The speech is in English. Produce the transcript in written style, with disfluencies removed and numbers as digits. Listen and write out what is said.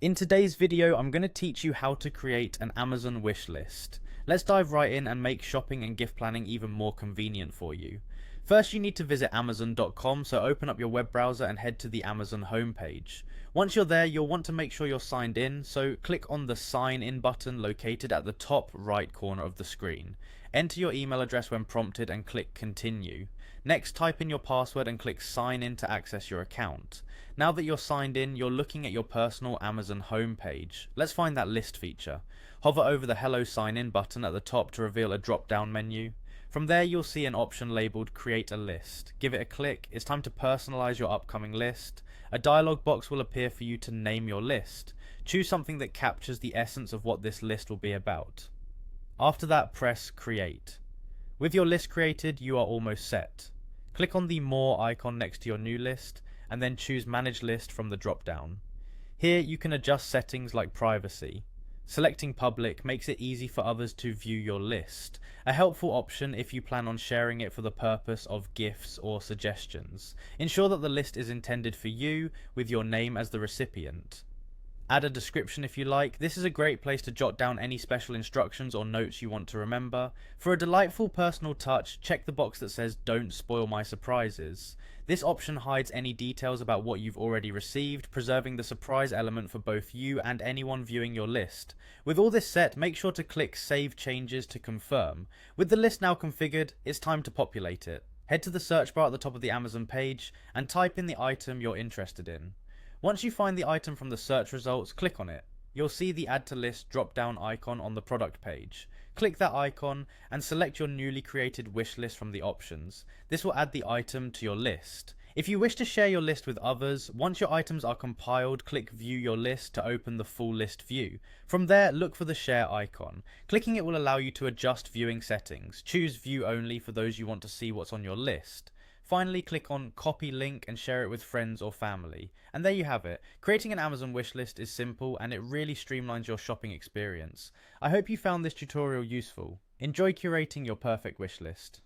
In today's video, I'm going to teach you how to create an Amazon wish list. Let's dive right in and make shopping and gift planning even more convenient for you. First, you need to visit Amazon.com, so open up your web browser and head to the Amazon homepage. Once you're there, you'll want to make sure you're signed in, so click on the Sign In button located at the top right corner of the screen. Enter your email address when prompted and click Continue. Next, type in your password and click Sign In to access your account. Now that you're signed in, you're looking at your personal Amazon homepage. Let's find that list feature. Hover over the Hello Sign In button at the top to reveal a drop-down menu. From there, you'll see an option labeled Create a List. Give it a click. It's time to personalize your upcoming list. A dialog box will appear for you to name your list. Choose something that captures the essence of what this list will be about. After that, press Create. With your list created, you are almost set. Click on the More icon next to your new list, and then choose Manage List from the drop-down. Here you can adjust settings like privacy. Selecting public makes it easy for others to view your list, a helpful option if you plan on sharing it for the purpose of gifts or suggestions. Ensure that the list is intended for you, with your name as the recipient. Add a description if you like. This is a great place to jot down any special instructions or notes you want to remember. For a delightful personal touch, check the box that says "Don't spoil my surprises." This option hides any details about what you've already received, preserving the surprise element for both you and anyone viewing your list. With all this set, make sure to click Save Changes to confirm. With the list now configured, it's time to populate it. Head to the search bar at the top of the Amazon page and type in the item you're interested in. Once you find the item from the search results, click on it. You'll see the Add to List drop-down icon on the product page. Click that icon and select your newly created wish list from the options. This will add the item to your list. If you wish to share your list with others, once your items are compiled, click View Your List to open the full list view. From there, look for the share icon. Clicking it will allow you to adjust viewing settings. Choose View Only for those you want to see what's on your list. Finally, click on Copy Link and share it with friends or family. And there you have it. Creating an Amazon wishlist is simple and it really streamlines your shopping experience. I hope you found this tutorial useful. Enjoy curating your perfect wishlist.